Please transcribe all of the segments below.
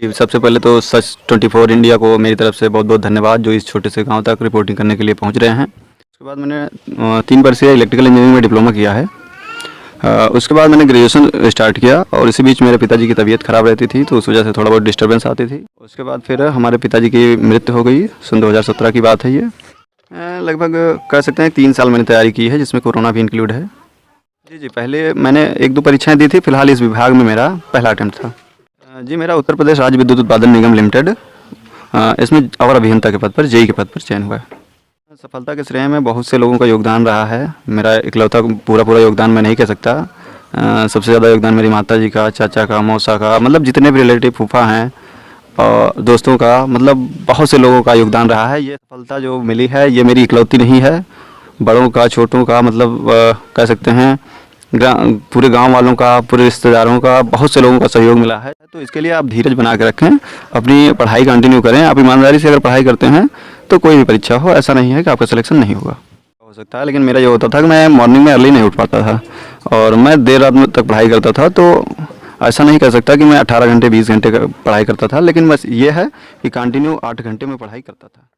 जी, सबसे पहले तो सच 24 इंडिया को मेरी तरफ से बहुत बहुत धन्यवाद जो इस छोटे से गांव तक रिपोर्टिंग करने के लिए पहुंच रहे हैं। उसके बाद मैंने 3 वर्षीय इलेक्ट्रिकल इंजीनियरिंग में डिप्लोमा किया है। उसके बाद मैंने ग्रेजुएशन स्टार्ट किया और इसी बीच मेरे पिताजी की तबीयत ख़राब रहती थी तो उस वजह से थोड़ा बहुत डिस्टर्बेंस आती थी। उसके बाद फिर हमारे पिताजी की मृत्यु हो गई। सन 2017 की बात है ये। लगभग कह सकते हैं 3 साल मैंने तैयारी की है जिसमें कोरोना भी इंक्लूड है। जी, पहले मैंने 1-2 परीक्षाएँ दी थी। फ़िलहाल इस विभाग में मेरा पहला अटेम्प्ट था। जी, मेरा उत्तर प्रदेश राज्य विद्युत उत्पादन निगम लिमिटेड इसमें अवर अभियंता के पद पर जेई के पद पर चयन हुआ है। सफलता के श्रेय में बहुत से लोगों का योगदान रहा है। मेरा इकलौता पूरा योगदान मैं नहीं कह सकता। सबसे ज़्यादा योगदान मेरी माताजी का, चाचा का, मौसा का, मतलब जितने भी रिलेटिव फूफा हैं और दोस्तों का, मतलब बहुत से लोगों का योगदान रहा है। ये सफलता जो मिली है ये मेरी इकलौती नहीं है। बड़ों का, छोटों का, मतलब कह सकते हैं पूरे गांव वालों का, पूरे रिश्तेदारों का, बहुत से लोगों का सहयोग मिला है। तो इसके लिए आप धीरज बना के रखें, अपनी पढ़ाई कंटिन्यू करें। आप ईमानदारी से अगर पढ़ाई करते हैं तो कोई भी परीक्षा हो, ऐसा नहीं है कि आपका सिलेक्शन नहीं होगा। हो सकता है, लेकिन मेरा ये होता था कि मैं मॉर्निंग में अर्ली नहीं उठ पाता था और मैं देर रात तक पढ़ाई करता था। तो ऐसा नहीं कह सकता कि मैं 18 घंटे 20 घंटे पढ़ाई करता था, लेकिन बस ये है कि कंटिन्यू 8 घंटे में पढ़ाई करता था।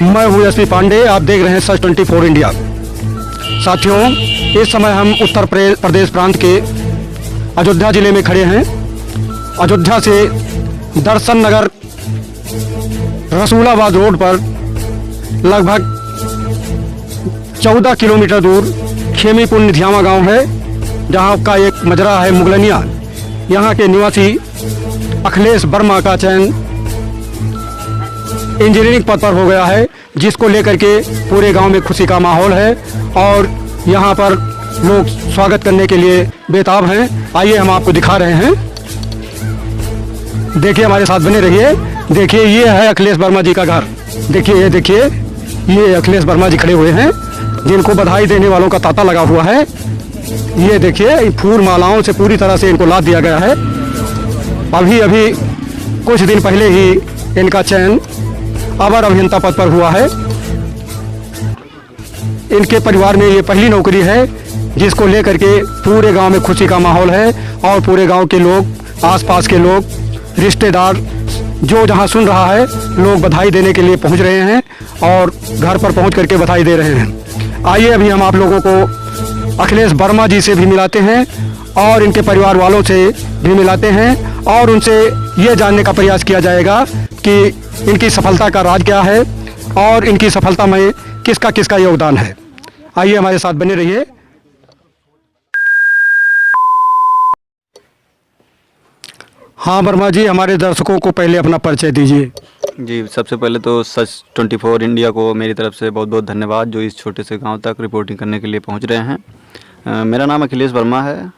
मैं हूँ एसपी पांडे। आप देख रहे हैं सच 24 इंडिया। साथियों, इस समय हम उत्तर प्रदेश प्रांत के अयोध्या जिले में खड़े हैं। अयोध्या से दर्शन नगर रसूलाबाद रोड पर लगभग 14 किलोमीटर दूर खेमीपुर निधियामा गांव है, जहां का एक मजरा है मुगलनिया। यहां के निवासी अखिलेश वर्मा का चयन इंजीनियरिंग पद पर हो गया है, जिसको लेकर के पूरे गांव में खुशी का माहौल है और यहां पर लोग स्वागत करने के लिए बेताब हैं। आइए हम आपको दिखा रहे हैं। देखिए, हमारे साथ बने रहिए। देखिए, ये है अखिलेश वर्मा जी का घर। देखिए, ये अखिलेश वर्मा जी खड़े हुए हैं, जिनको बधाई देने वालों का तांता लगा हुआ है। ये देखिए, फूल मालाओं से पूरी तरह से इनको लाद दिया गया है। अभी कुछ दिन पहले ही इनका चयन अवर अभियंता पद पर हुआ है। इनके परिवार में ये पहली नौकरी है, जिसको लेकर के पूरे गांव में खुशी का माहौल है और पूरे गांव के लोग, आसपास के लोग, रिश्तेदार जो जहां सुन रहा है, लोग बधाई देने के लिए पहुंच रहे हैं और घर पर पहुंच करके बधाई दे रहे हैं। आइए अभी हम आप लोगों को अखिलेश वर्मा जी से भी मिलाते हैं और इनके परिवार वालों से भी मिलाते हैं और उनसे ये जानने का प्रयास किया जाएगा कि इनकी सफलता का राज क्या है और इनकी सफलता में किसका योगदान है। आइए हमारे साथ बने रहिए। हाँ वर्मा जी, हमारे दर्शकों को पहले अपना परिचय दीजिए। जी, सबसे पहले तो सच 24 इंडिया को मेरी तरफ से बहुत बहुत धन्यवाद जो इस छोटे से गांव तक रिपोर्टिंग करने के लिए पहुंच रहे हैं। मेरा नाम अखिलेश वर्मा है।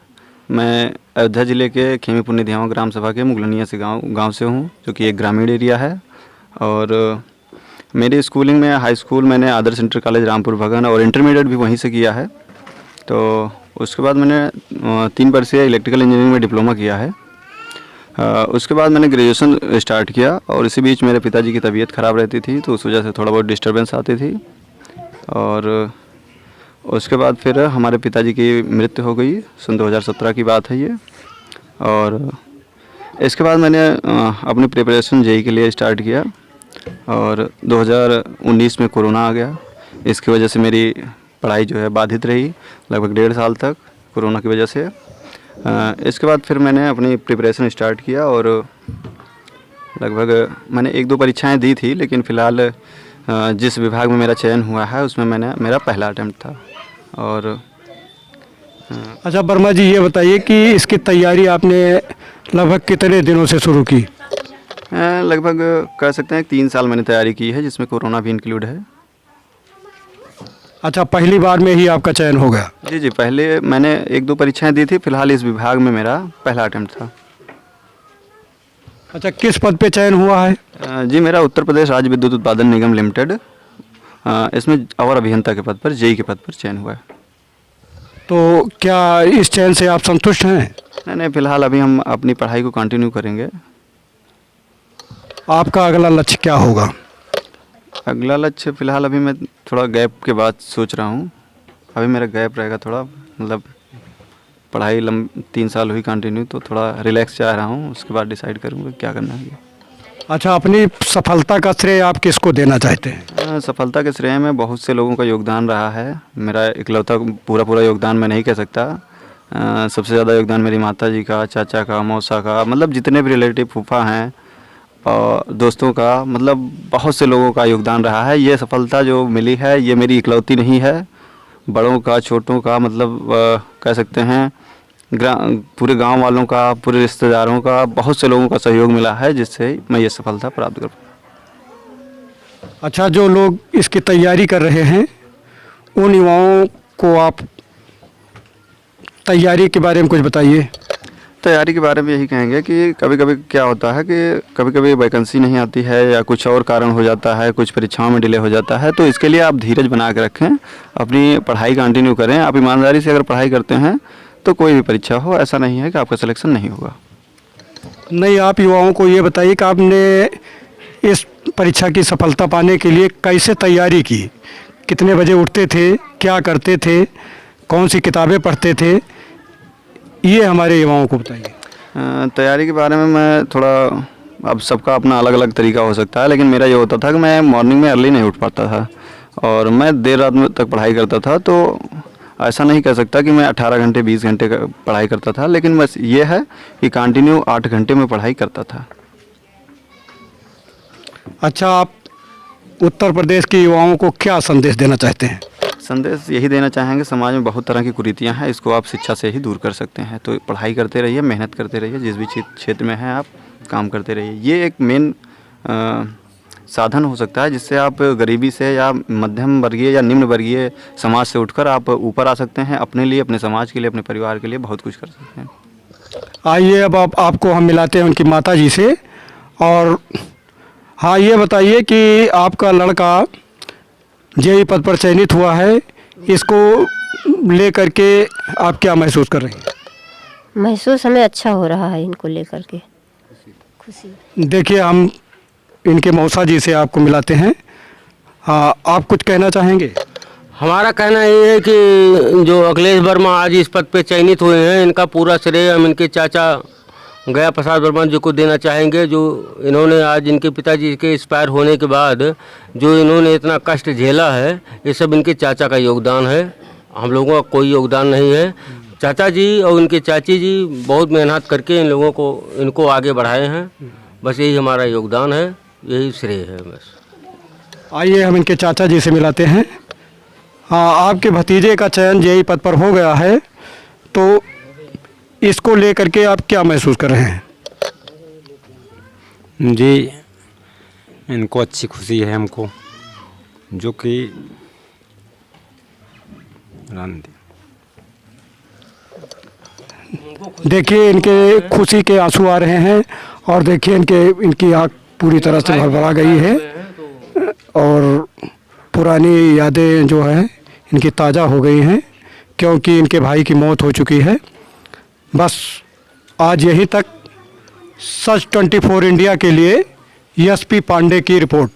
मैं अयोध्या ज़िले के खेमीपुर निधियामा ग्राम सभा के मुगलनिया से गांव से हूं, जो कि एक ग्रामीण एरिया है। और मेरी स्कूलिंग में हाई स्कूल मैंने आदर्श इंटर कॉलेज रामपुर भगन और इंटरमीडिएट भी वहीं से किया है। तो उसके बाद मैंने 3 वर्षीय इलेक्ट्रिकल इंजीनियरिंग में डिप्लोमा किया है। उसके बाद मैंने ग्रेजुएशन स्टार्ट किया और इसी बीच मेरे पिताजी की तबीयत ख़राब रहती थी तो उस वजह से थोड़ा बहुत डिस्टर्बेंस आती थी। और उसके बाद फिर हमारे पिताजी की मृत्यु हो गई। सन 2017 की बात है ये। और इसके बाद मैंने अपनी प्रिपरेशन जेई के लिए स्टार्ट किया और 2019 में कोरोना आ गया। इसकी वजह से मेरी पढ़ाई जो है बाधित रही लगभग 1.5 साल तक कोरोना की वजह से। इसके बाद फिर मैंने अपनी प्रिपरेशन स्टार्ट किया और लगभग मैंने 1-2 परीक्षाएं दी थी, लेकिन फ़िलहाल जिस विभाग में मेरा चयन हुआ है उसमें मेरा पहला अटेम्प्ट था। और अच्छा वर्मा जी, ये बताइए कि इसकी तैयारी आपने लगभग कितने दिनों से शुरू की? लगभग कह सकते हैं 3 साल मैंने तैयारी की है, जिसमें कोरोना भी इंक्लूड है। अच्छा, पहली बार में ही आपका चयन हो गया? जी, पहले मैंने 1-2 परीक्षाएं दी थी। फ़िलहाल इस विभाग में मेरा पहला अटेम्प्ट था। अच्छा, किस पद पे चयन हुआ है? जी, मेरा उत्तर प्रदेश राज्य विद्युत उत्पादन निगम लिमिटेड इसमें अवर अभियंता के पद पर, जेई के पद पर चयन हुआ है। तो क्या इस चयन से आप संतुष्ट हैं? नहीं, फ़िलहाल अभी हम अपनी पढ़ाई को कंटिन्यू करेंगे। आपका अगला लक्ष्य क्या होगा? अगला लक्ष्य फ़िलहाल अभी मैं थोड़ा गैप के बाद सोच रहा हूँ। अभी मेरा गैप रहेगा थोड़ा, मतलब पढ़ाई 3 साल हुई कंटिन्यू, तो थोड़ा रिलैक्स चाह रहा हूँ, उसके बाद डिसाइड करूँगा क्या करना है। अच्छा, अपनी सफलता का श्रेय आप किसको देना चाहते हैं? सफलता के श्रेय में बहुत से लोगों का योगदान रहा है। मेरा इकलौता पूरा योगदान मैं नहीं कह सकता। सबसे ज़्यादा योगदान मेरी माता जी का, चाचा का, मौसा का, मतलब जितने भी रिलेटिव फूफा हैं और दोस्तों का, मतलब बहुत से लोगों का योगदान रहा है। ये सफलता जो मिली है ये मेरी इकलौती नहीं है, बड़ों का, छोटों का, मतलब कह सकते हैं पूरे गांव वालों का, पूरे रिश्तेदारों का, बहुत से लोगों का सहयोग मिला है, जिससे मैं ये सफलता प्राप्त कर पाया। अच्छा, जो लोग इसकी तैयारी कर रहे हैं उन युवाओं को आप तैयारी के बारे में कुछ बताइए। तैयारी के बारे में यही कहेंगे कि कभी कभी क्या होता है कि कभी कभी वैकेंसी नहीं आती है या कुछ और कारण हो जाता है, कुछ परीक्षाओं में डिले हो जाता है, तो इसके लिए आप धीरज बना के रखें, अपनी पढ़ाई कंटिन्यू करें। आप ईमानदारी से अगर पढ़ाई करते हैं तो कोई भी परीक्षा हो, ऐसा नहीं है कि आपका सिलेक्शन नहीं होगा। नहीं, आप युवाओं को ये बताइए कि आपने इस परीक्षा की सफलता पाने के लिए कैसे तैयारी की, कितने बजे उठते थे, क्या करते थे, कौन सी किताबें पढ़ते थे, ये हमारे युवाओं को बताइए। तैयारी के बारे में मैं थोड़ा, अब सबका अपना अलग अलग तरीका हो सकता है, लेकिन मेरा ये होता था कि मैं मॉर्निंग में अर्ली नहीं उठ पाता था और मैं देर रात तक पढ़ाई करता था। तो ऐसा नहीं कह सकता कि मैं 18 घंटे 20 घंटे का पढ़ाई करता था, लेकिन बस ये है कि कंटिन्यू 8 घंटे में पढ़ाई करता था। अच्छा, आप उत्तर प्रदेश के युवाओं को क्या संदेश देना चाहते हैं? संदेश यही देना चाहेंगे, समाज में बहुत तरह की कुरीतियां हैं, इसको आप शिक्षा से ही दूर कर सकते हैं। तो पढ़ाई करते रहिए, मेहनत करते रहिए, जिस भी क्षेत्र में हैं आप काम करते रहिए। ये एक मेन साधन हो सकता है जिससे आप गरीबी से या मध्यम वर्गीय या निम्न वर्गीय समाज से उठकर आप ऊपर आ सकते हैं। अपने लिए, अपने समाज के लिए, अपने परिवार के लिए बहुत कुछ कर सकते हैं। आइए, अब आपको हम मिलाते हैं उनकी माता जी से। और हाँ, ये बताइए कि आपका लड़का जेईई पद पर चयनित हुआ है, इसको लेकर के आप क्या महसूस कर रही हैं? महसूस हमें अच्छा हो रहा है इनको लेकर के, खुशी। देखिए, हम इनके मौसा जी से आपको मिलाते हैं। हाँ, आप कुछ कहना चाहेंगे? हमारा कहना ये है कि जो अखिलेश वर्मा आज इस पद पे चयनित हुए हैं, इनका पूरा श्रेय हम इनके चाचा गया प्रसाद वर्मा जी को देना चाहेंगे। जो इन्होंने आज इनके पिताजी के एक्सपायर होने के बाद जो इन्होंने इतना कष्ट झेला है, ये सब इनके चाचा का योगदान है, हम लोगों का कोई योगदान नहीं है। चाचा जी और उनके चाची जी बहुत मेहनत करके इन लोगों को, इनको आगे बढ़ाए हैं। बस यही हमारा योगदान है, यही श्रेय है बस। आइए, हम इनके चाचा जी से मिलाते हैं। हाँ, आपके भतीजे का चयन जेईई पद पर हो गया है, तो इसको लेकर के आप क्या महसूस कर रहे हैं? जी, इनको अच्छी खुशी है हमको, जो कि देखिए, इनके खुशी के आंसू आ रहे हैं और देखिए इनकी आँख पूरी तरह से भरभरा गई है और पुरानी यादें जो है इनकी ताज़ा हो गई हैं, क्योंकि इनके भाई की मौत हो चुकी है। बस आज यहीं तक। सच 24 इंडिया के लिए एसपी पांडे की रिपोर्ट।